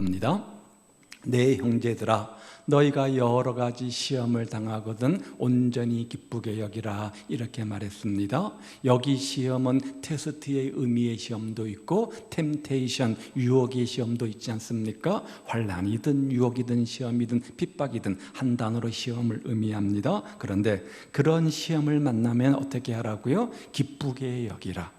봅니다. 내 형제들아, 너희가 여러 가지 시험을 당하거든 온전히 기쁘게 여기라, 이렇게 말했습니다. 여기 시험은 테스트의 의미의 시험도 있고 템테이션, 유혹의 시험도 있지 않습니까? 환난이든 유혹이든 시험이든 핍박이든 한 단어로 시험을 의미합니다. 그런데 그런 시험을 만나면 어떻게 하라고요? 기쁘게 여기라.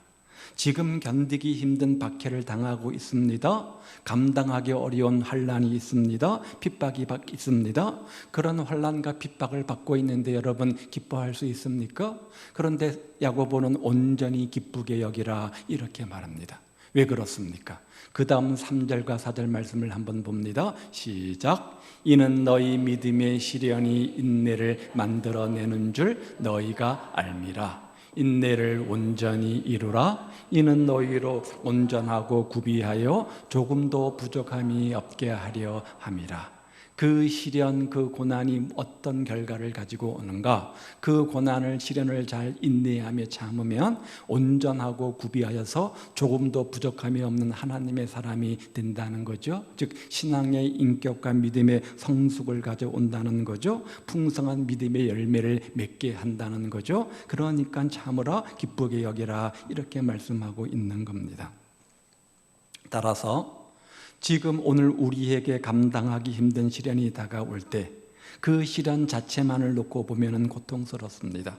지금 견디기 힘든 박해를 당하고 있습니다. 감당하기 어려운 환난이 있습니다. 핍박이 있습니다. 그런 환난과 핍박을 받고 있는데 여러분 기뻐할 수 있습니까? 그런데 야고보는 온전히 기쁘게 여기라, 이렇게 말합니다. 왜 그렇습니까? 그 다음 3절과 4절 말씀을 한번 봅니다. 시작. 이는 너희 믿음의 시련이 인내를 만들어내는 줄 너희가 알미라. 인내를 온전히 이루라. 이는 너희로 온전하고 구비하여 조금도 부족함이 없게 하려 함이라. 그 시련, 그 고난이 어떤 결과를 가지고 오는가? 그 고난을, 시련을 잘 인내하며 참으면 온전하고 구비하여서 조금도 부족함이 없는 하나님의 사람이 된다는 거죠. 즉 신앙의 인격과 믿음의 성숙을 가져온다는 거죠. 풍성한 믿음의 열매를 맺게 한다는 거죠. 그러니까 참으라, 기쁘게 여기라, 이렇게 말씀하고 있는 겁니다. 따라서 지금 오늘 우리에게 감당하기 힘든 시련이 다가올 때 그 시련 자체만을 놓고 보면 고통스럽습니다.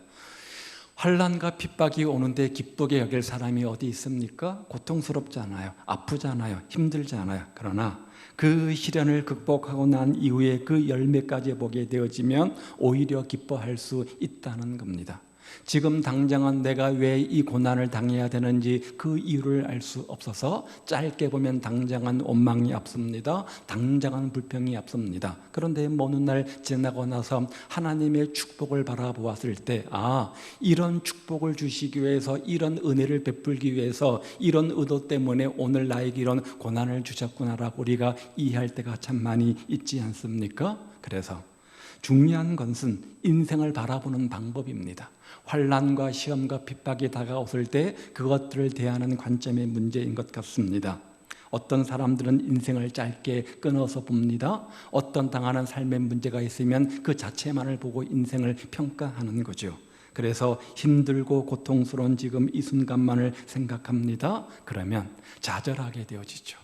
환난과 핍박이 오는데 기쁘게 여길 사람이 어디 있습니까? 고통스럽잖아요. 아프잖아요. 힘들잖아요. 그러나 그 시련을 극복하고 난 이후에 그 열매까지 보게 되어지면 오히려 기뻐할 수 있다는 겁니다. 지금 당장은 내가 왜 이 고난을 당해야 되는지 그 이유를 알 수 없어서 짧게 보면 당장은 원망이 앞섭니다. 당장은 불평이 앞섭니다. 그런데 먼 훗날 지나고 나서 하나님의 축복을 바라보았을 때, 이런 축복을 주시기 위해서, 이런 은혜를 베풀기 위해서, 이런 의도 때문에 오늘 나에게 이런 고난을 주셨구나라고 우리가 이해할 때가 참 많이 있지 않습니까? 그래서 중요한 것은 인생을 바라보는 방법입니다. 환난과 시험과 핍박이 다가왔을 때 그것들을 대하는 관점의 문제인 것 같습니다. 어떤 사람들은 인생을 짧게 끊어서 봅니다. 어떤 당하는 삶의 문제가 있으면 그 자체만을 보고 인생을 평가하는 거죠. 그래서 힘들고 고통스러운 지금 이 순간만을 생각합니다. 그러면 좌절하게 되어지죠.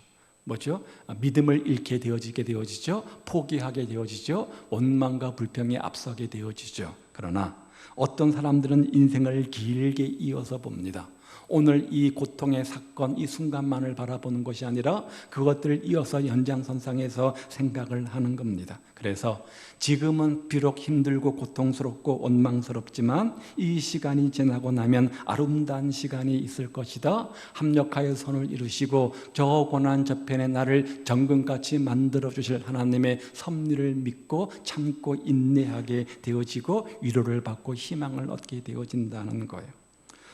뭐죠? 믿음을 잃게 되어지게 되어지죠. 포기하게 되어지죠. 원망과 불평에 앞서게 되어지죠. 그러나 어떤 사람들은 인생을 길게 이어서 봅니다. 오늘 이 고통의 사건, 이 순간만을 바라보는 것이 아니라 그것들을 이어서 연장선상에서 생각을 하는 겁니다. 그래서 지금은 비록 힘들고 고통스럽고 원망스럽지만 이 시간이 지나고 나면 아름다운 시간이 있을 것이다. 합력하여 선을 이루시고 저 고난 저편에 나를 정금같이 만들어주실 하나님의 섭리를 믿고 참고 인내하게 되어지고 위로를 받고 희망을 얻게 되어진다는 거예요.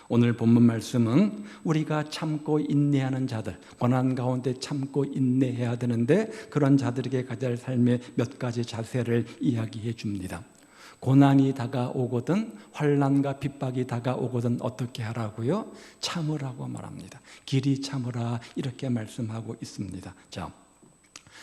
오늘 본문 말씀은 우리가 참고 인내하는 자들, 고난 가운데 참고 인내해야 되는데 그런 자들에게 가져야 할 삶의 몇 가지 자세를 이야기해 줍니다. 고난이 다가오거든, 환난과 핍박이 다가오거든 어떻게 하라고요? 참으라고 말합니다. 길이 참으라, 이렇게 말씀하고 있습니다. 자,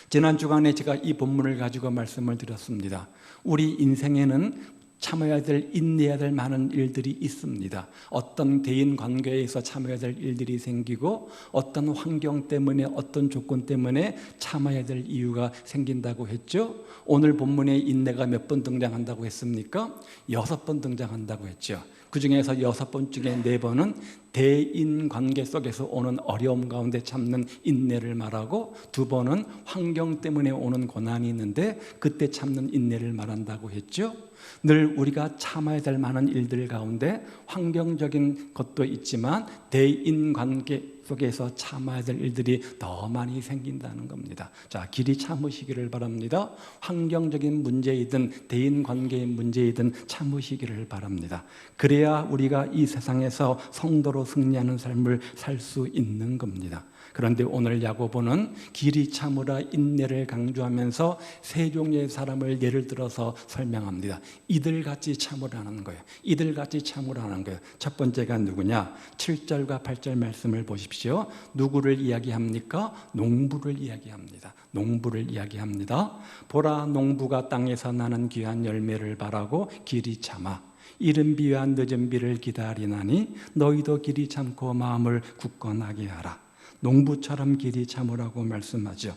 지난 주간에 제가 이 본문을 가지고 말씀을 드렸습니다. 우리 인생에는 참아야 될, 인내해야 될 많은 일들이 있습니다. 어떤 대인 관계에서 참아야 될 일들이 생기고 어떤 환경 때문에, 어떤 조건 때문에 참아야 될 이유가 생긴다고 했죠. 오늘 본문에 인내가 몇 번 등장한다고 했습니까? 6번 등장한다고 했죠. 그 중에서 6번 중에 4번은 대인 관계 속에서 오는 어려움 가운데 참는 인내를 말하고, 2번은 환경 때문에 오는 고난이 있는데 그때 참는 인내를 말한다고 했죠. 늘 우리가 참아야 될 많은 일들 가운데 환경적인 것도 있지만 대인관계 속에서 참아야 될 일들이 더 많이 생긴다는 겁니다. 자, 길이 참으시기를 바랍니다. 환경적인 문제이든 대인관계의 문제이든 참으시기를 바랍니다. 그래야 우리가 이 세상에서 성도로 승리하는 삶을 살 수 있는 겁니다. 그런데 오늘 야고보는 길이 참으라 인내를 강조하면서 세 종류의 사람을 예를 들어서 설명합니다. 이들같이 참으라는 거예요. 이들같이 참으라는 거예요. 첫 번째가 누구냐? 7절과 8절 말씀을 보십시오. 누구를 이야기합니까? 농부를 이야기합니다. 농부를 이야기합니다. 보라, 농부가 땅에서 나는 귀한 열매를 바라고 길이 참아 이른 비와 늦은 비를 기다리나니 너희도 길이 참고 마음을 굳건하게 하라. 농부처럼 길이 참으라고 말씀하죠.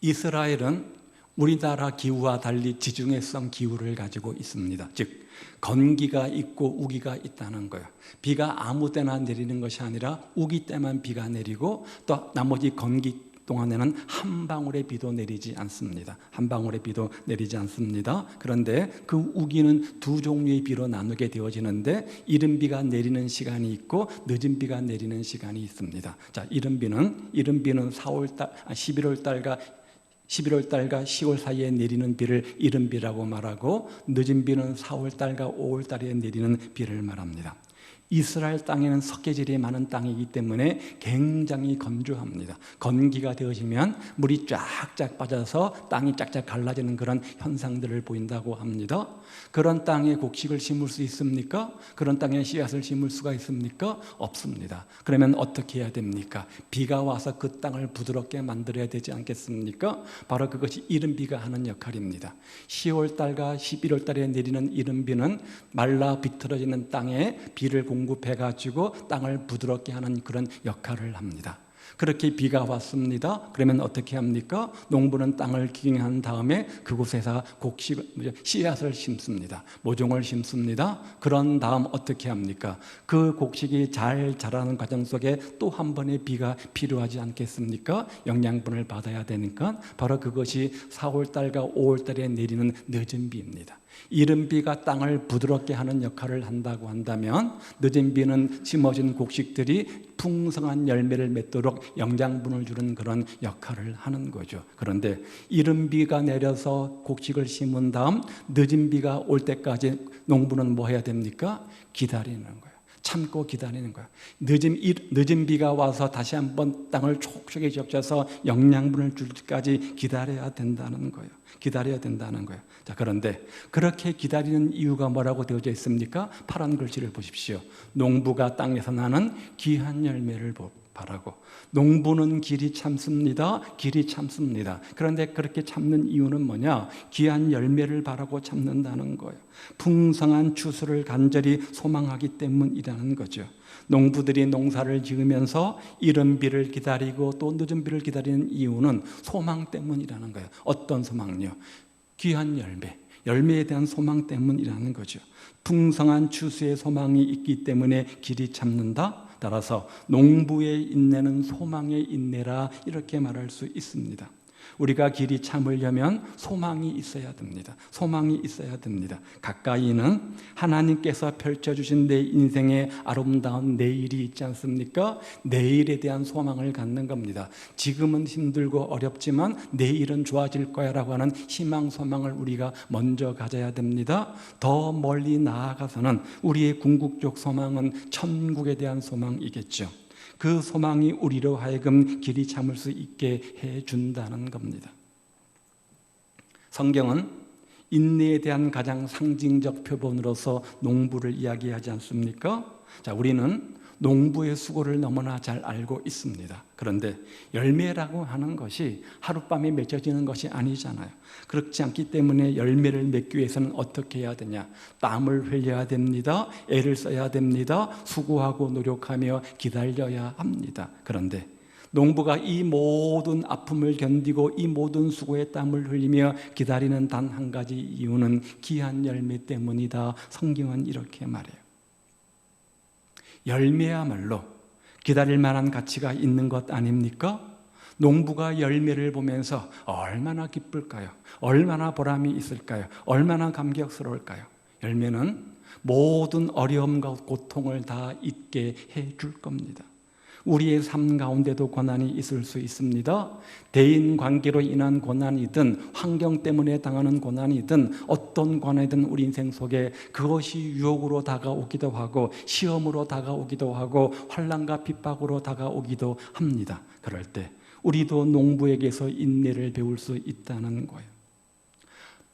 이스라엘은 우리나라 기후와 달리 지중해성 기후를 가지고 있습니다. 즉 건기가 있고 우기가 있다는 거예요. 비가 아무 때나 내리는 것이 아니라 우기 때만 비가 내리고 또 나머지 건기 동안에는 한 방울의 비도 내리지 않습니다. 한 방울의 비도 내리지 않습니다. 그런데 그 우기는 두 종류의 비로 나누게 되어지는데 이른 비가 내리는 시간이 있고 늦은 비가 내리는 시간이 있습니다. 자, 이른 비는 11월 달과 10월 사이에 내리는 비를 이른 비라고 말하고 늦은 비는 4월 달과 5월 달에 내리는 비를 말합니다. 이스라엘 땅에는 석회질이 많은 땅이기 때문에 굉장히 건조합니다. 건기가 되어지면 물이 쫙쫙 빠져서 땅이 쫙쫙 갈라지는 그런 현상들을 보인다고 합니다. 그런 땅에 곡식을 심을 수 있습니까? 그런 땅에 씨앗을 심을 수가 있습니까? 없습니다. 그러면 어떻게 해야 됩니까? 비가 와서 그 땅을 부드럽게 만들어야 되지 않겠습니까? 바로 그것이 이른 비가 하는 역할입니다. 10월 달과 11월 달에 내리는 이른 비는 말라 비틀어지는 땅에 비를 공급해가지고 땅을 부드럽게 하는 그런 역할을 합니다. 그렇게 비가 왔습니다. 그러면 어떻게 합니까? 농부는 땅을 기경한 다음에 그곳에서 씨앗을 심습니다. 모종을 심습니다. 그런 다음 어떻게 합니까? 그 곡식이 잘 자라는 과정 속에 또 한 번의 비가 필요하지 않겠습니까? 영양분을 받아야 되니까 바로 그것이 4월 달과 5월 달에 내리는 늦은 비입니다. 이른 비가 땅을 부드럽게 하는 역할을 한다고 한다면 늦은 비는 심어진 곡식들이 풍성한 열매를 맺도록 영양분을 주는 그런 역할을 하는 거죠. 그런데 이른 비가 내려서 곡식을 심은 다음 늦은 비가 올 때까지 농부는 뭐 해야 됩니까? 기다리는 거예요. 참고 기다리는 거예요. 늦은 비가 와서 다시 한번 땅을 촉촉히 적셔서 영양분을 줄 때까지 기다려야 된다는 거예요. 기다려야 된다는 거예요. 자, 그런데 그렇게 기다리는 이유가 뭐라고 되어져 있습니까? 파란 글씨를 보십시오. 농부가 땅에서 나는 귀한 열매를 바라고. 농부는 길이 참습니다. 길이 참습니다. 그런데 그렇게 참는 이유는 뭐냐? 귀한 열매를 바라고 참는다는 거예요. 풍성한 추수를 간절히 소망하기 때문이라는 거죠. 농부들이 농사를 지으면서 이른 비를 기다리고 또 늦은 비를 기다리는 이유는 소망 때문이라는 거예요. 어떤 소망요? 귀한 열매에 대한 소망 때문이라는 거죠. 풍성한 추수의 소망이 있기 때문에 길이 참는다. 따라서 농부의 인내는 소망의 인내라 이렇게 말할 수 있습니다. 우리가 길이 참으려면 소망이 있어야 됩니다. 소망이 있어야 됩니다. 가까이는 하나님께서 펼쳐주신 내 인생의 아름다운 내일이 있지 않습니까? 내일에 대한 소망을 갖는 겁니다. 지금은 힘들고 어렵지만 내일은 좋아질 거야 라고 하는 희망, 소망을 우리가 먼저 가져야 됩니다. 더 멀리 나아가서는 우리의 궁극적 소망은 천국에 대한 소망이겠죠. 그 소망이 우리로 하여금 길이 참을 수 있게 해준다는 겁니다. 성경은 인내에 대한 가장 상징적 표본으로서 농부를 이야기하지 않습니까? 자, 우리는 농부의 수고를 너무나 잘 알고 있습니다. 그런데 열매라고 하는 것이 하룻밤에 맺어지는 것이 아니잖아요. 그렇지 않기 때문에 열매를 맺기 위해서는 어떻게 해야 되냐? 땀을 흘려야 됩니다. 애를 써야 됩니다. 수고하고 노력하며 기다려야 합니다. 그런데 농부가 이 모든 아픔을 견디고 이 모든 수고의 땀을 흘리며 기다리는 단 한 가지 이유는 귀한 열매 때문이다. 성경은 이렇게 말해요. 열매야말로 기다릴 만한 가치가 있는 것 아닙니까? 농부가 열매를 보면서 얼마나 기쁠까요? 얼마나 보람이 있을까요? 얼마나 감격스러울까요? 열매는 모든 어려움과 고통을 다 잊게 해줄 겁니다. 우리의 삶 가운데도 고난이 있을 수 있습니다. 대인 관계로 인한 고난이든 환경 때문에 당하는 고난이든 어떤 고난이든 우리 인생 속에 그것이 유혹으로 다가오기도 하고 시험으로 다가오기도 하고 환난과 핍박으로 다가오기도 합니다. 그럴 때 우리도 농부에게서 인내를 배울 수 있다는 거예요.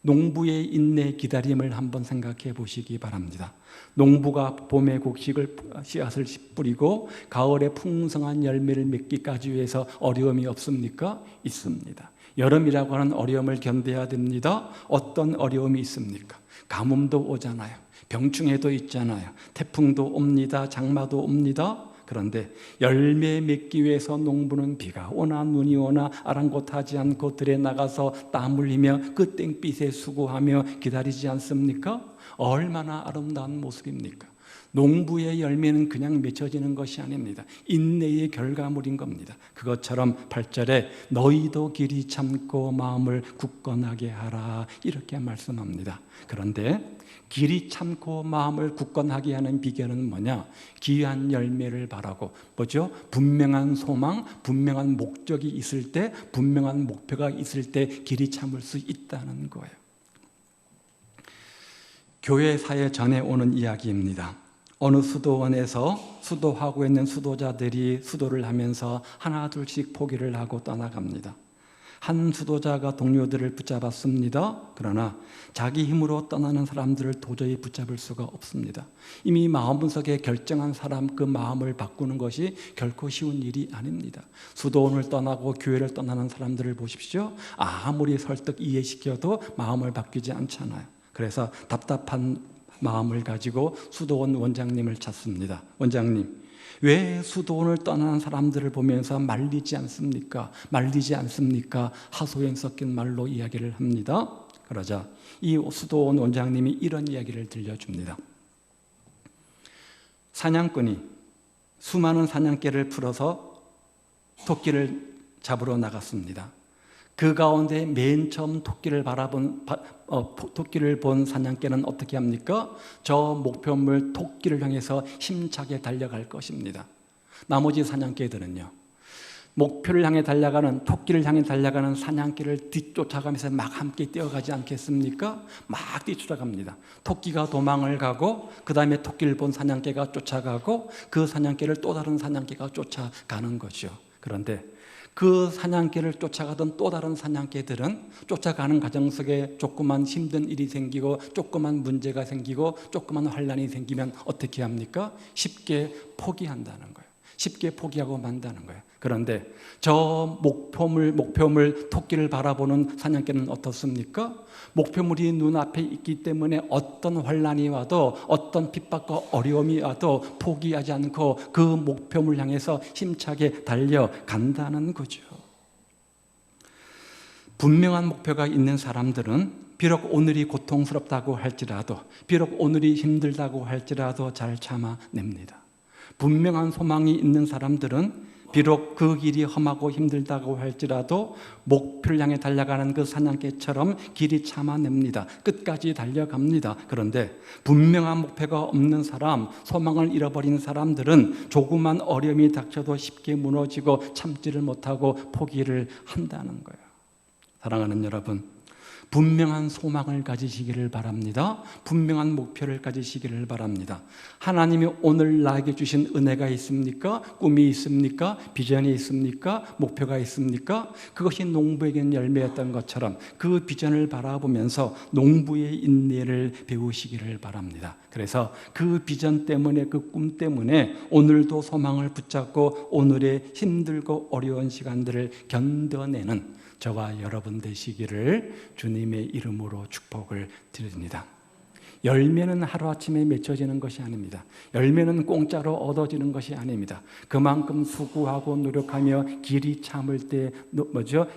농부의 인내 기다림을 한번 생각해 보시기 바랍니다. 농부가 봄에 곡식을 씨앗을 뿌리고 가을에 풍성한 열매를 맺기까지 위해서 어려움이 없습니까? 있습니다. 여름이라고 하는 어려움을 견뎌야 됩니다. 어떤 어려움이 있습니까? 가뭄도 오잖아요. 병충해도 있잖아요. 태풍도 옵니다. 장마도 옵니다. 그런데 열매 맺기 위해서 농부는 비가 오나 눈이 오나 아랑곳하지 않고 들에 나가서 땀 흘리며 그 땡빛에 수고하며 기다리지 않습니까? 얼마나 아름다운 모습입니까? 농부의 열매는 그냥 맺혀지는 것이 아닙니다. 인내의 결과물인 겁니다. 그것처럼 8절에 너희도 길이 참고 마음을 굳건하게 하라 이렇게 말씀합니다. 그런데 길이 참고 마음을 굳건하게 하는 비결은 뭐냐? 귀한 열매를 바라고 뭐죠? 분명한 소망, 분명한 목적이 있을 때, 분명한 목표가 있을 때 길이 참을 수 있다는 거예요. 교회사에 전해오는 이야기입니다. 어느 수도원에서 수도하고 있는 수도자들이 수도를 하면서 하나 둘씩 포기를 하고 떠나갑니다. 한 수도자가 동료들을 붙잡았습니다. 그러나 자기 힘으로 떠나는 사람들을 도저히 붙잡을 수가 없습니다. 이미 마음속에 결정한 사람 그 마음을 바꾸는 것이 결코 쉬운 일이 아닙니다. 수도원을 떠나고 교회를 떠나는 사람들을 보십시오. 아무리 설득 이해시켜도 마음을 바뀌지 않잖아요. 그래서 답답한 마음을 가지고 수도원 원장님을 찾습니다. 원장님, 왜 수도원을 떠나는 사람들을 보면서 말리지 않습니까? 말리지 않습니까? 하소연 섞인 말로 이야기를 합니다. 그러자 이 수도원 원장님이 이런 이야기를 들려줍니다. 사냥꾼이 수많은 사냥개를 풀어서 토끼를 잡으러 나갔습니다. 그 가운데 맨 처음 토끼를 본 사냥개는 어떻게 합니까? 저 목표물 토끼를 향해서 힘차게 달려갈 것입니다. 나머지 사냥개들은요, 목표를 향해 달려가는, 토끼를 향해 달려가는 사냥개를 뒤쫓아가면서 막 함께 뛰어가지 않겠습니까? 막 뒤쫓아갑니다. 토끼가 도망을 가고 그 다음에 토끼를 본 사냥개가 쫓아가고 그 사냥개를 또 다른 사냥개가 쫓아가는 거죠. 그런데 그 사냥개를 쫓아가던 또 다른 사냥개들은 쫓아가는 과정 속에 조그만 힘든 일이 생기고 조그만 문제가 생기고 조그만 환난이 생기면 어떻게 합니까? 쉽게 포기한다는 거예요. 쉽게 포기하고 만다는 거예요. 그런데 저 목표물 토끼를 바라보는 사냥개는 어떻습니까? 목표물이 눈앞에 있기 때문에 어떤 환난이 와도 어떤 핍박과 어려움이 와도 포기하지 않고 그 목표물 향해서 힘차게 달려간다는 거죠. 분명한 목표가 있는 사람들은 비록 오늘이 고통스럽다고 할지라도, 비록 오늘이 힘들다고 할지라도 잘 참아냅니다. 분명한 소망이 있는 사람들은 비록 그 길이 험하고 힘들다고 할지라도 목표를 향해 달려가는 그 사냥개처럼 길이 참아냅니다. 끝까지 달려갑니다. 그런데 분명한 목표가 없는 사람, 소망을 잃어버린 사람들은 조그만 어려움이 닥쳐도 쉽게 무너지고 참지를 못하고 포기를 한다는 거예요. 사랑하는 여러분, 분명한 소망을 가지시기를 바랍니다. 분명한 목표를 가지시기를 바랍니다. 하나님이 오늘 나에게 주신 은혜가 있습니까? 꿈이 있습니까? 비전이 있습니까? 목표가 있습니까? 그것이 농부에게는 열매였던 것처럼 그 비전을 바라보면서 농부의 인내를 배우시기를 바랍니다. 그래서 그 비전 때문에, 그 꿈 때문에 오늘도 소망을 붙잡고 오늘의 힘들고 어려운 시간들을 견뎌내는 저와 여러분 되시기를 주님의 이름으로 축복을 드립니다. 열매는 하루아침에 맺혀지는 것이 아닙니다. 열매는 공짜로 얻어지는 것이 아닙니다. 그만큼 수고하고 노력하며 길이 참을 때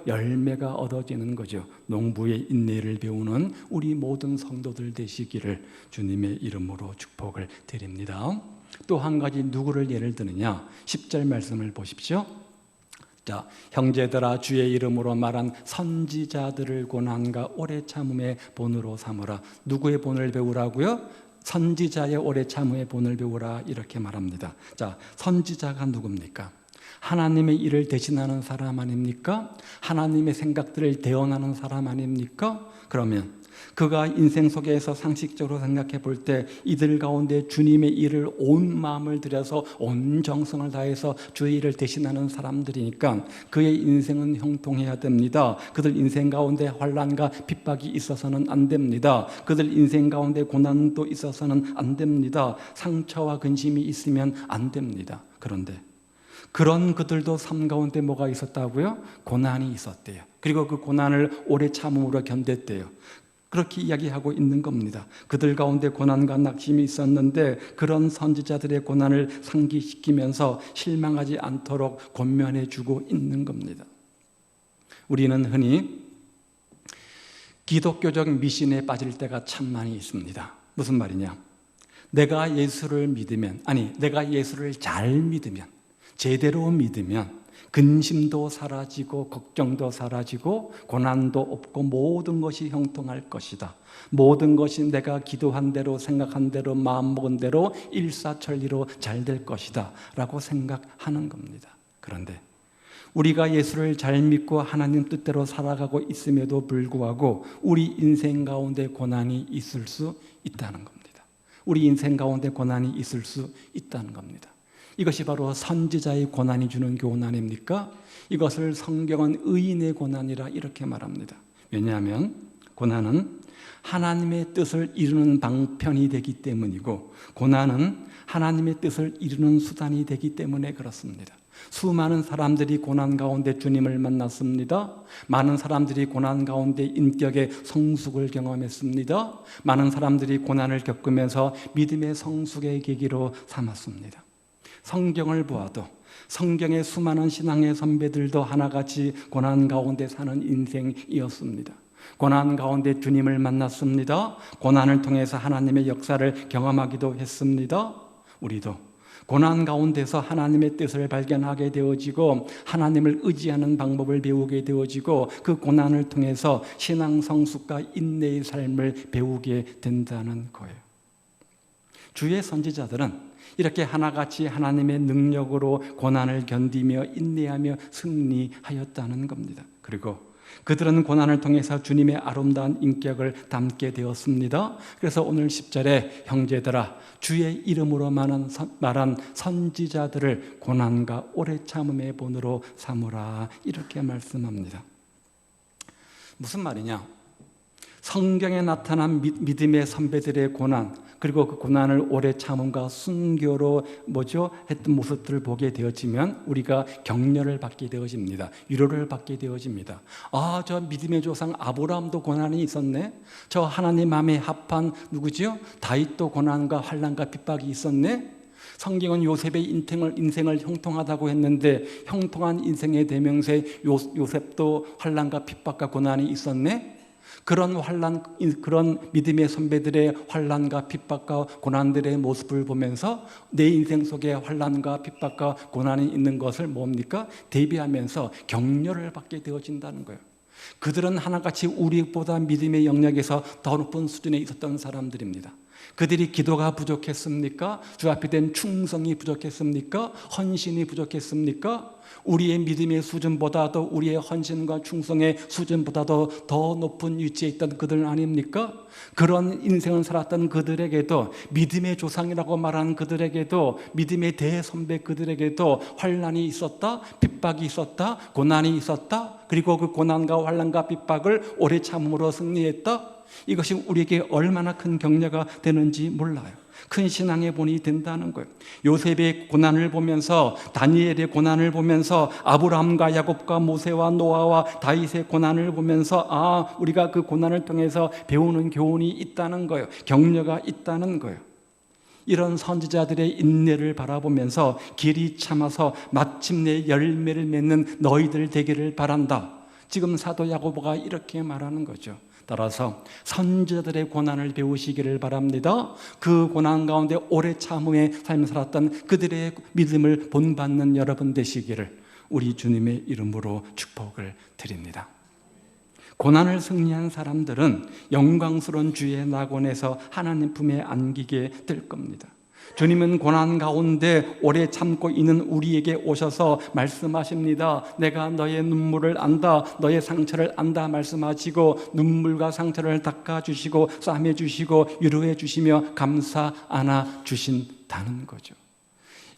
열매가 얻어지는 거죠. 농부의 인내를 배우는 우리 모든 성도들 되시기를 주님의 이름으로 축복을 드립니다. 또 한 가지 누구를 예를 드느냐? 10절 말씀을 보십시오. 자, 형제들아 주의 이름으로 말한 선지자들을 고난과 오래 참음의 본으로 삼으라. 누구의 본을 배우라고요? 선지자의 오래 참음의 본을 배우라 이렇게 말합니다. 자, 선지자가 누굽니까? 하나님의 일을 대신하는 사람 아닙니까? 하나님의 생각들을 대언하는 사람 아닙니까? 그러면 그가 인생 속에서 상식적으로 생각해 볼 때 이들 가운데 주님의 일을 온 마음을 들여서 온 정성을 다해서 주의 일을 대신하는 사람들이니까 그의 인생은 형통해야 됩니다. 그들 인생 가운데 환난과 핍박이 있어서는 안 됩니다. 그들 인생 가운데 고난도 있어서는 안 됩니다. 상처와 근심이 있으면 안 됩니다. 그런데 그런 그들도 삶 가운데 뭐가 있었다고요? 고난이 있었대요. 그리고 그 고난을 오래 참음으로 견뎠대요. 그렇게 이야기하고 있는 겁니다. 그들 가운데 고난과 낙심이 있었는데 그런 선지자들의 고난을 상기시키면서 실망하지 않도록 권면해주고 있는 겁니다. 우리는 흔히 기독교적 미신에 빠질 때가 참 많이 있습니다. 무슨 말이냐? 내가 예수를 믿으면, 내가 예수를 잘 믿으면, 제대로 믿으면 근심도 사라지고 걱정도 사라지고 고난도 없고 모든 것이 형통할 것이다. 모든 것이 내가 기도한 대로 생각한 대로 마음먹은 대로 일사천리로 잘 될 것이다 라고 생각하는 겁니다. 그런데 우리가 예수를 잘 믿고 하나님 뜻대로 살아가고 있음에도 불구하고 우리 인생 가운데 고난이 있을 수 있다는 겁니다. 우리 인생 가운데 고난이 있을 수 있다는 겁니다. 이것이 바로 선지자의 고난이 주는 교훈 아닙니까? 이것을 성경은 의인의 고난이라 이렇게 말합니다. 왜냐하면 고난은 하나님의 뜻을 이루는 방편이 되기 때문이고 고난은 하나님의 뜻을 이루는 수단이 되기 때문에 그렇습니다. 수많은 사람들이 고난 가운데 주님을 만났습니다. 많은 사람들이 고난 가운데 인격의 성숙을 경험했습니다. 많은 사람들이 고난을 겪으면서 믿음의 성숙의 계기로 삼았습니다. 성경을 보아도 성경의 수많은 신앙의 선배들도 하나같이 고난 가운데 사는 인생이었습니다. 고난 가운데 주님을 만났습니다. 고난을 통해서 하나님의 역사를 경험하기도 했습니다. 우리도 고난 가운데서 하나님의 뜻을 발견하게 되어지고 하나님을 의지하는 방법을 배우게 되어지고 그 고난을 통해서 신앙 성숙과 인내의 삶을 배우게 된다는 거예요. 주의 선지자들은 이렇게 하나같이 하나님의 능력으로 고난을 견디며 인내하며 승리하였다는 겁니다. 그리고 그들은 고난을 통해서 주님의 아름다운 인격을 담게 되었습니다. 그래서 오늘 10절에 형제들아 주의 이름으로 말한 선지자들을 고난과 오래 참음의 본으로 삼으라 이렇게 말씀합니다. 무슨 말이냐? 성경에 나타난 믿음의 선배들의 고난 그리고 그 고난을 오래 참음과 순교로 했던 모습들을 보게 되어지면 우리가 격려를 받게 되어집니다. 위로를 받게 되어집니다. 저 믿음의 조상 아브라함도 고난이 있었네. 저 하나님 마음에 합한 누구지요? 다윗도 고난과 환난과 핍박이 있었네. 성경은 요셉의 인생을 형통하다고 했는데 형통한 인생의 대명세 요셉도 환난과 핍박과 고난이 있었네. 그런 믿음의 선배들의 환난과 핍박과 고난들의 모습을 보면서 내 인생 속에 환난과 핍박과 고난이 있는 것을 뭡니까? 대비하면서 격려를 받게 되어진다는 거예요. 그들은 하나같이 우리보다 믿음의 영역에서 더 높은 수준에 있었던 사람들입니다. 그들이 기도가 부족했습니까? 주 앞에 된 충성이 부족했습니까? 헌신이 부족했습니까? 우리의 믿음의 수준보다도 우리의 헌신과 충성의 수준보다도 더 높은 위치에 있던 그들 아닙니까? 그런 인생을 살았던 그들에게도 믿음의 조상이라고 말하는 그들에게도 믿음의 대선배 그들에게도 환난이 있었다, 핍박이 있었다, 고난이 있었다. 그리고 그 고난과 환난과 핍박을 오래 참음으로 승리했다. 이것이 우리에게 얼마나 큰 격려가 되는지 몰라요. 큰 신앙의 본이 된다는 거예요. 요셉의 고난을 보면서 다니엘의 고난을 보면서 아브라함과 야곱과 모세와 노아와 다윗의 고난을 보면서 우리가 그 고난을 통해서 배우는 교훈이 있다는 거예요. 격려가 있다는 거예요. 이런 선지자들의 인내를 바라보면서 길이 참아서 마침내 열매를 맺는 너희들 되기를 바란다. 지금 사도 야고보가 이렇게 말하는 거죠. 따라서 선지자들의 고난을 배우시기를 바랍니다. 그 고난 가운데 오래 참음의 삶을 살았던 그들의 믿음을 본받는 여러분 되시기를 우리 주님의 이름으로 축복을 드립니다. 고난을 승리한 사람들은 영광스러운 주의 낙원에서 하나님 품에 안기게 될 겁니다. 주님은 고난 가운데 오래 참고 있는 우리에게 오셔서 말씀하십니다. 내가 너의 눈물을 안다, 너의 상처를 안다 말씀하시고 눈물과 상처를 닦아주시고 싸매주시고 위로해 주시며 감사 안아 주신다는 거죠.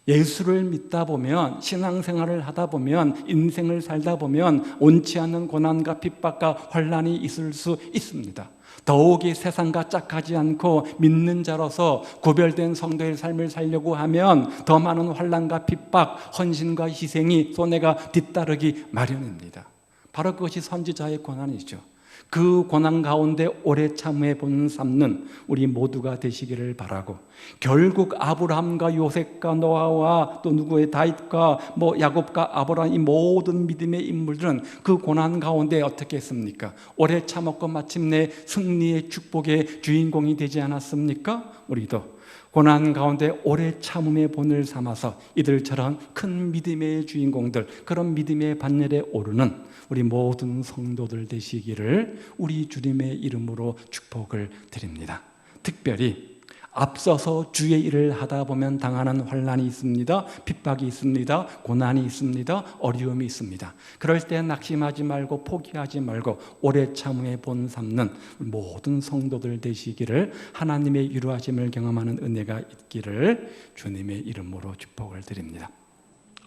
예수를 믿다 보면, 신앙생활을 하다 보면, 인생을 살다 보면 온치 않는 고난과 핍박과 환난이 있을 수 있습니다. 더욱이 세상과 짝하지 않고 믿는 자로서 구별된 성도의 삶을 살려고 하면 더 많은 환난과 핍박, 헌신과 희생이 손해가 뒤따르기 마련입니다. 바로 그것이 선지자의 고난이죠. 그 고난 가운데 오래 참해 본 삼는 우리 모두가 되시기를 바라고, 결국 아브라함과 요셉과 노아와 또 누구의 다윗과 야곱과 아브라함, 이 모든 믿음의 인물들은 그 고난 가운데 어떻게 했습니까? 오래 참았고 마침내 승리의 축복의 주인공이 되지 않았습니까? 우리도 고난 가운데 오래 참음의 본을 삼아서 이들처럼 큰 믿음의 주인공들, 그런 믿음의 반열에 오르는 우리 모든 성도들 되시기를 우리 주님의 이름으로 축복을 드립니다. 특별히 앞서서 주의 일을 하다 보면 당하는 환난이 있습니다. 핍박이 있습니다. 고난이 있습니다. 어려움이 있습니다. 그럴 때 낙심하지 말고 포기하지 말고 오래 참음의 본 삼는 모든 성도들 되시기를, 하나님의 위로하심을 경험하는 은혜가 있기를 주님의 이름으로 축복을 드립니다.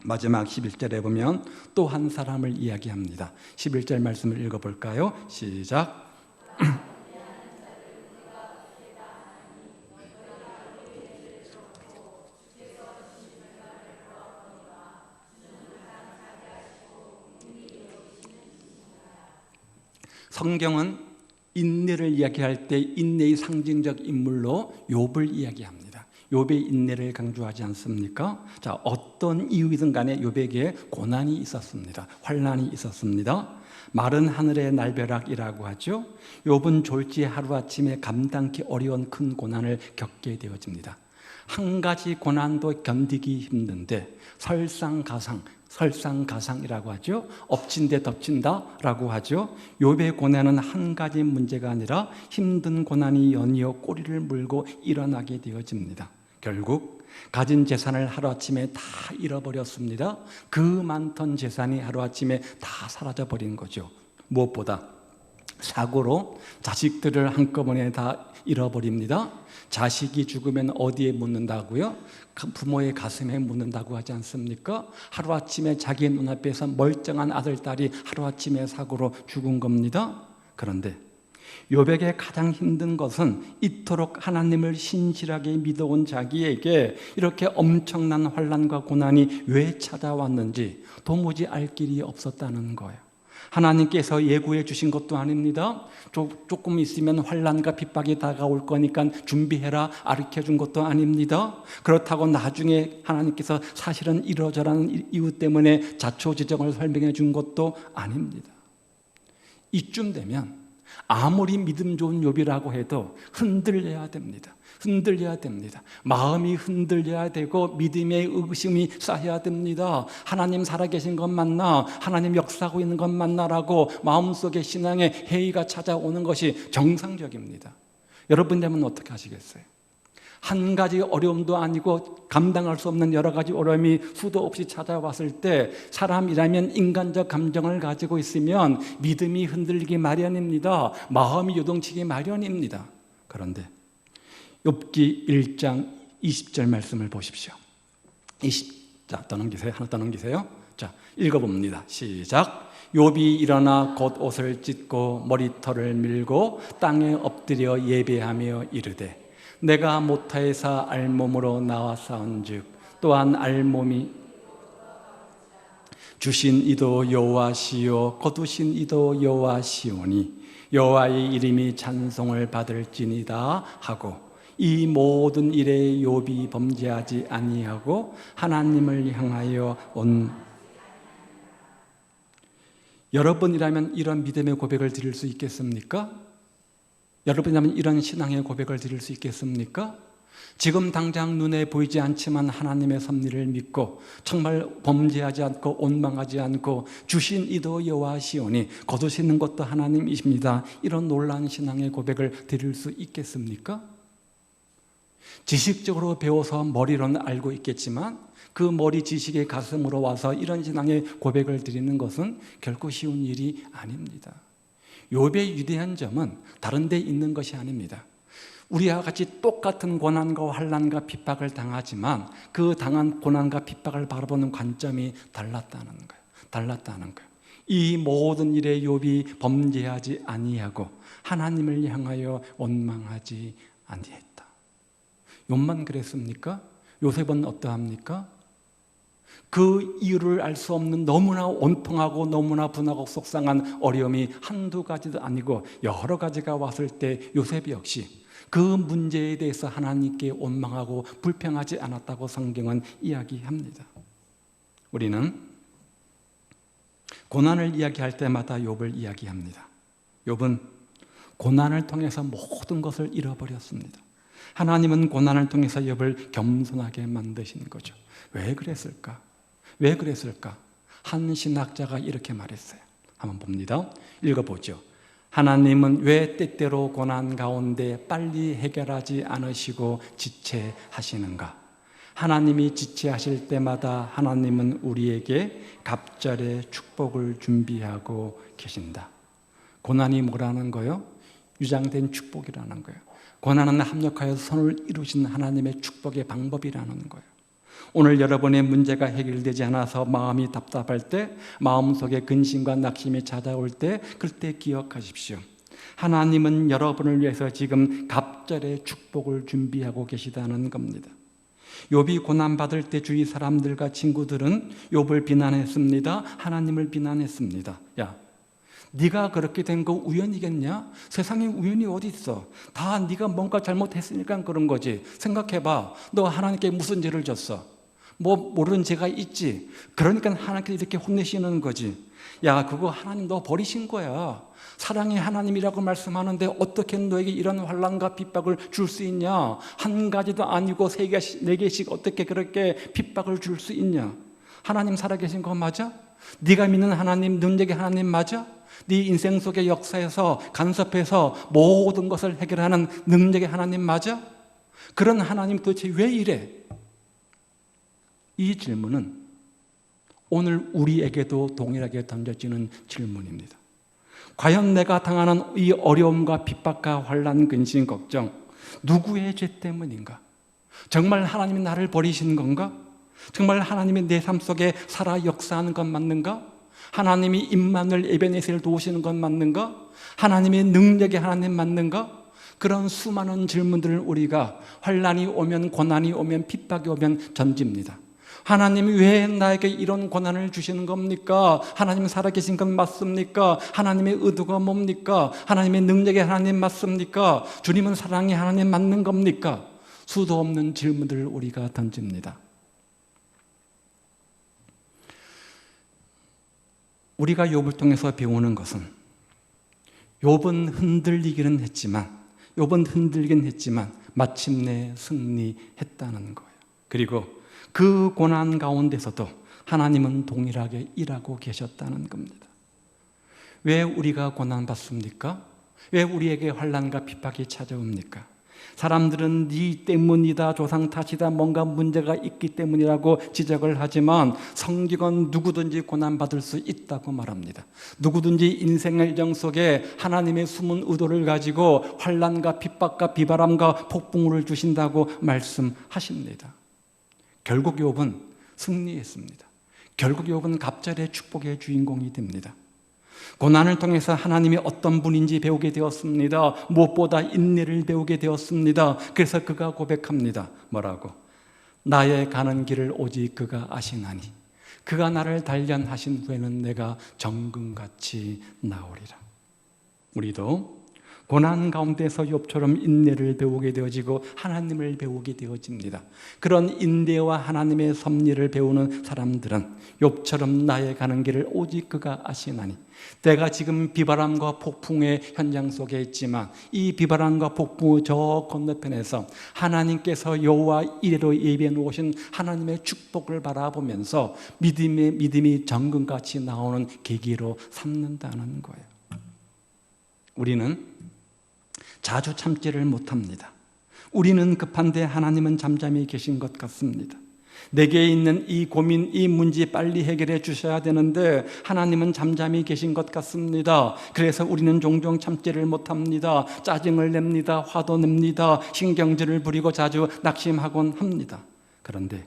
마지막 11절에 보면 또 한 사람을 이야기합니다. 11절 말씀을 읽어볼까요? 시작. 성경은 인내를 이야기할 때 인내의 상징적 인물로 욥을 이야기합니다. 욥의 인내를 강조하지 않습니까? 자, 어떤 이유이든 간에 욥에게 고난이 있었습니다. 환난이 있었습니다. 마른 하늘의 날벼락이라고 하죠. 욥은 졸지에 하루아침에 감당기 어려운 큰 고난을 겪게 되어집니다. 한 가지 고난도 견디기 힘든데 설상가상이라고 하죠. 엎친 데 덮친다라고 하죠. 욥의 고난은 한 가지 문제가 아니라 힘든 고난이 연이어 꼬리를 물고 일어나게 되어집니다. 결국 가진 재산을 하루아침에 다 잃어버렸습니다. 그 많던 재산이 하루아침에 다 사라져버린 거죠. 무엇보다 사고로 자식들을 한꺼번에 다 잃어버립니다. 자식이 죽으면 어디에 묻는다고요? 부모의 가슴에 묻는다고 하지 않습니까? 하루아침에 자기 눈앞에서 멀쩡한 아들, 딸이 하루아침에 사고로 죽은 겁니다. 그런데 욥에게 가장 힘든 것은 이토록 하나님을 신실하게 믿어온 자기에게 이렇게 엄청난 환난과 고난이 왜 찾아왔는지 도무지 알 길이 없었다는 거예요. 하나님께서 예고해 주신 것도 아닙니다. 조금 있으면 환난과 핍박이 다가올 거니까 준비해라 가르쳐 준 것도 아닙니다. 그렇다고 나중에 하나님께서 사실은 이러저러한 이유 때문에 자초지정을 설명해 준 것도 아닙니다. 이쯤 되면 아무리 믿음 좋은 욥이라고 해도 흔들려야 됩니다. 마음이 흔들려야 되고 믿음의 의심이 쌓여야 됩니다. 하나님 살아계신 것 맞나? 하나님 역사하고 있는 것 맞나라고 마음속에 신앙의 회의가 찾아오는 것이 정상적입니다. 여러분이라면 어떻게 하시겠어요? 한 가지 어려움도 아니고 감당할 수 없는 여러 가지 어려움이 수도 없이 찾아왔을 때 사람이라면 인간적 감정을 가지고 있으면 믿음이 흔들리기 마련입니다. 마음이 요동치기 마련입니다. 그런데 욥기 1장 20절 말씀을 보십시오. 자, 하나 더 넘기세요. 자, 읽어봅니다. 시작. 욥이 일어나 곧 옷을 찢고 머리털을 밀고 땅에 엎드려 예배하며 이르되 내가 모타에서 알몸으로 나와 싸운즉 또한 알몸이 주신 이도 여호와시요 거두신 이도 여호와시오니 여호와의 이름이 찬송을 받을지니다 하고 이 모든 일에 욥이 범죄하지 아니하고 하나님을 향하여 온. 여러분이라면 이런 믿음의 고백을 드릴 수 있겠습니까? 여러분이라면 이런 신앙의 고백을 드릴 수 있겠습니까? 지금 당장 눈에 보이지 않지만 하나님의 섭리를 믿고 정말 범죄하지 않고 원망하지 않고 주신 이도 여호와시오니 거두시는 것도 하나님이십니다. 이런 놀라운 신앙의 고백을 드릴 수 있겠습니까? 지식적으로 배워서 머리로는 알고 있겠지만 그 머리 지식의 가슴으로 와서 이런 신앙의 고백을 드리는 것은 결코 쉬운 일이 아닙니다. 욥의 위대한 점은 다른 데 있는 것이 아닙니다. 우리와 같이 똑같은 고난과 환난과 핍박을 당하지만 그 당한 고난과 핍박을 바라보는 관점이 달랐다는 거예요. 이 모든 일에 욥이 범죄하지 아니하고 하나님을 향하여 원망하지 아니했다. 욥만 그랬습니까? 요셉은 어떠합니까? 그 이유를 알 수 없는 너무나 온통하고 너무나 분하고 속상한 어려움이 한두 가지도 아니고 여러 가지가 왔을 때 요셉 역시 그 문제에 대해서 하나님께 원망하고 불평하지 않았다고 성경은 이야기합니다. 우리는 고난을 이야기할 때마다 욥을 이야기합니다. 욥은 고난을 통해서 모든 것을 잃어버렸습니다. 하나님은 고난을 통해서 욥을 겸손하게 만드신 거죠. 왜 그랬을까? 한 신학자가 이렇게 말했어요. 한번 봅니다. 읽어보죠. 하나님은 왜 때때로 고난 가운데 빨리 해결하지 않으시고 지체하시는가? 하나님이 지체하실 때마다 하나님은 우리에게 갑절의 축복을 준비하고 계신다. 고난이 뭐라는 거예요? 유장된 축복이라는 거예요. 고난은 합력하여 선을 이루신 하나님의 축복의 방법이라는 거예요. 오늘 여러분의 문제가 해결되지 않아서 마음이 답답할 때, 마음속에 근심과 낙심이 찾아올 때, 그때 기억하십시오. 하나님은 여러분을 위해서 지금 갑절의 축복을 준비하고 계시다는 겁니다. 욥이 고난받을 때 주위 사람들과 친구들은 욥을 비난했습니다. 하나님을 비난했습니다. 야, 네가 그렇게 된 거 우연이겠냐? 세상에 우연이 어디 있어? 다 네가 뭔가 잘못했으니까 그런 거지. 생각해봐. 너 하나님께 무슨 죄를 졌어? 뭐 모르는 죄가 있지. 그러니까 하나님께 이렇게 혼내시는 거지. 야, 그거 하나님 너 버리신 거야. 사랑의 하나님이라고 말씀하는데 어떻게 너에게 이런 환난과 핍박을 줄 수 있냐? 한 가지도 아니고 세 개씩, 네 개씩 어떻게 그렇게 핍박을 줄 수 있냐? 하나님 살아계신 거 맞아? 네가 믿는 하나님, 능력의 하나님 맞아? 네 인생 속의 역사에서 간섭해서 모든 것을 해결하는 능력의 하나님 맞아? 그런 하나님 도대체 왜 이래? 이 질문은 오늘 우리에게도 동일하게 던져지는 질문입니다. 과연 내가 당하는 이 어려움과 핍박과 환난, 근심, 걱정 누구의 죄 때문인가? 정말 하나님이 나를 버리신 건가? 정말 하나님이 내 삶 속에 살아 역사하는 건 맞는가? 하나님이 임마누엘 에베네셀을 도우시는 건 맞는가? 하나님의 능력의 하나님 맞는가? 그런 수많은 질문들을 우리가 환난이 오면, 고난이 오면, 핍박이 오면 던집니다. 하나님이 왜 나에게 이런 고난을 주시는 겁니까? 하나님 살아계신 건 맞습니까? 하나님의 의도가 뭡니까? 하나님의 능력의 하나님 맞습니까? 주님은 사랑의 하나님 맞는 겁니까? 수도 없는 질문들을 우리가 던집니다. 우리가 욥을 통해서 배우는 것은 욥은 흔들리긴 했지만 마침내 승리했다는 거예요. 그리고 그 고난 가운데서도 하나님은 동일하게 일하고 계셨다는 겁니다. 왜 우리가 고난받습니까? 왜 우리에게 환난과 핍박이 찾아옵니까? 사람들은 네 때문이다, 조상 탓이다, 뭔가 문제가 있기 때문이라고 지적을 하지만 성경은 누구든지 고난받을 수 있다고 말합니다. 누구든지 인생의 일정 속에 하나님의 숨은 의도를 가지고 환난과 핍박과 비바람과 폭풍우를 주신다고 말씀하십니다. 결국 욥은 승리했습니다. 결국 욥은 갑절의 축복의 주인공이 됩니다. 고난을 통해서 하나님이 어떤 분인지 배우게 되었습니다. 무엇보다 인내를 배우게 되었습니다. 그래서 그가 고백합니다. 뭐라고? 나의 가는 길을 오직 그가 아시나니 그가 나를 단련하신 후에는 내가 정금같이 나오리라. 우리도 고난 가운데서 욥처럼 인내를 배우게 되어지고 하나님을 배우게 되어집니다. 그런 인내와 하나님의 섭리를 배우는 사람들은 욥처럼 나의 가는 길을 오직 그가 아시나니, 내가 지금 비바람과 폭풍의 현장 속에 있지만 이 비바람과 폭풍의 저 건너편에서 하나님께서 여호와 이레로 예비해 놓으신 하나님의 축복을 바라보면서 믿음이 정금같이 나오는 계기로 삼는다는 거예요. 우리는 자주 참지를 못합니다. 우리는 급한데 하나님은 잠잠히 계신 것 같습니다. 내게 있는 이 고민, 이 문제 빨리 해결해 주셔야 되는데 하나님은 잠잠히 계신 것 같습니다. 그래서 우리는 종종 참지를 못합니다. 짜증을 냅니다. 화도 냅니다. 신경질을 부리고 자주 낙심하곤 합니다. 그런데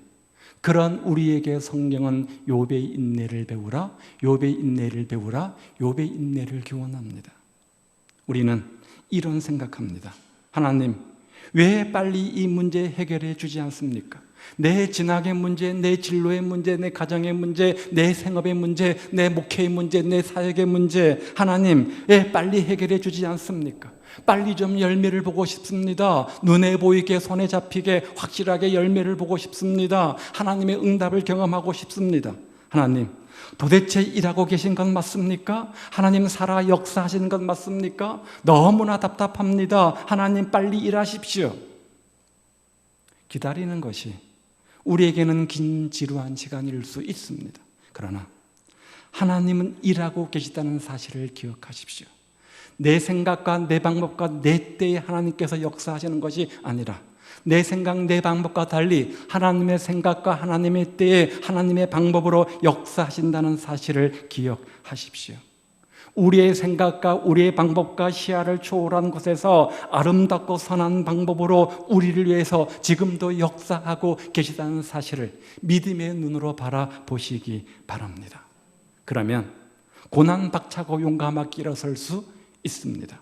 그런 우리에게 성경은 욥의 인내를 배우라, 욥의 인내를 배우라, 욥의 인내를 교훈합니다. 우리는 이런 생각합니다. 하나님, 왜 빨리 이 문제 해결해 주지 않습니까? 내 진학의 문제, 내 진로의 문제, 내 가정의 문제, 내 생업의 문제, 내 목회의 문제, 내 사역의 문제, 하나님 왜 빨리 해결해 주지 않습니까? 빨리 좀 열매를 보고 싶습니다. 눈에 보이게, 손에 잡히게 확실하게 열매를 보고 싶습니다. 하나님의 응답을 경험하고 싶습니다. 하나님, 도대체 일하고 계신 것 맞습니까? 하나님 살아 역사하시는 것 맞습니까? 너무나 답답합니다. 하나님 빨리 일하십시오. 기다리는 것이 우리에게는 긴 지루한 시간일 수 있습니다. 그러나 하나님은 일하고 계시다는 사실을 기억하십시오. 내 생각과 내 방법과 내 때에 하나님께서 역사하시는 것이 아니라 내 생각, 내 방법과 달리 하나님의 생각과 하나님의 때에 하나님의 방법으로 역사하신다는 사실을 기억하십시오. 우리의 생각과 우리의 방법과 시야를 초월한 곳에서 아름답고 선한 방법으로 우리를 위해서 지금도 역사하고 계시다는 사실을 믿음의 눈으로 바라보시기 바랍니다. 그러면 고난 박차고 용감하게 일어설 수 있습니다.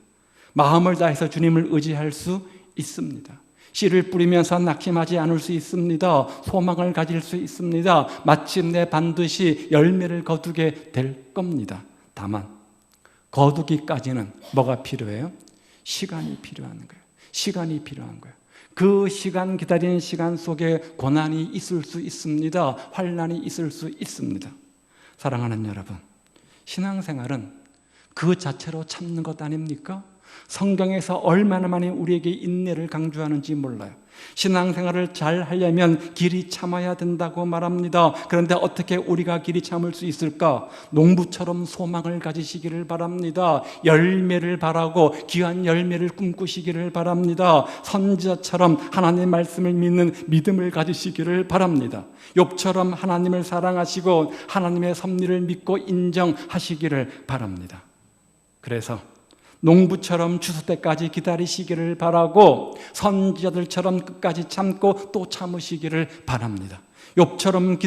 마음을 다해서 주님을 의지할 수 있습니다. 씨를 뿌리면서 낙심하지 않을 수 있습니다. 소망을 가질 수 있습니다. 마침내 반드시 열매를 거두게 될 겁니다. 다만 거두기까지는 뭐가 필요해요? 시간이 필요한 거예요. 시간이 필요한 거예요. 그 시간, 기다리는 시간 속에 고난이 있을 수 있습니다. 환난이 있을 수 있습니다. 사랑하는 여러분, 신앙생활은 그 자체로 참는 것 아닙니까? 성경에서 얼마나 많이 우리에게 인내를 강조하는지 몰라요. 신앙생활을 잘 하려면 길이 참아야 된다고 말합니다. 그런데 어떻게 우리가 길이 참을 수 있을까? 농부처럼 소망을 가지시기를 바랍니다. 열매를 바라고 귀한 열매를 꿈꾸시기를 바랍니다. 선지자처럼 하나님의 말씀을 믿는 믿음을 가지시기를 바랍니다. 욥처럼 하나님을 사랑하시고 하나님의 섭리를 믿고 인정하시기를 바랍니다. 그래서 농부처럼 추수 때까지 기다리시기를 바라고 선지자들처럼 끝까지 참고 또 참으시기를 바랍니다. 욥처럼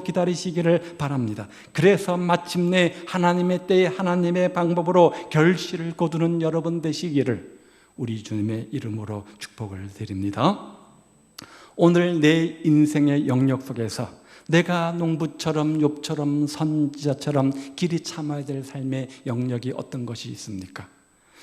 기다리시기를 바랍니다. 그래서 마침내 하나님의 때에 하나님의 방법으로 결실을 거두는 여러분 되시기를 우리 주님의 이름으로 축복을 드립니다. 오늘 내 인생의 영역 속에서 내가 농부처럼 욥처럼 선지자처럼 길이 참아야 될 삶의 영역이 어떤 것이 있습니까?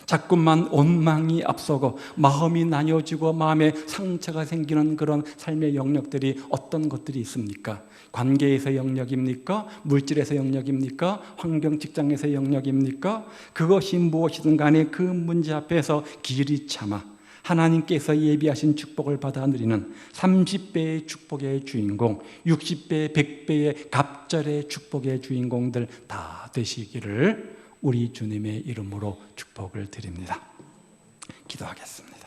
자꾸만 원망이 앞서고 마음이 나뉘어지고 마음에 상처가 생기는 그런 삶의 영역들이 어떤 것들이 있습니까? 관계에서 영역입니까? 물질에서 영역입니까? 환경 직장에서 영역입니까? 그것이 무엇이든 간에 그 문제 앞에서 길이 참아 하나님께서 예비하신 축복을 받아 누리는 30배의 축복의 주인공, 60배, 100배의 갑절의 축복의 주인공들 다 되시기를 우리 주님의 이름으로 축복을 드립니다. 기도하겠습니다.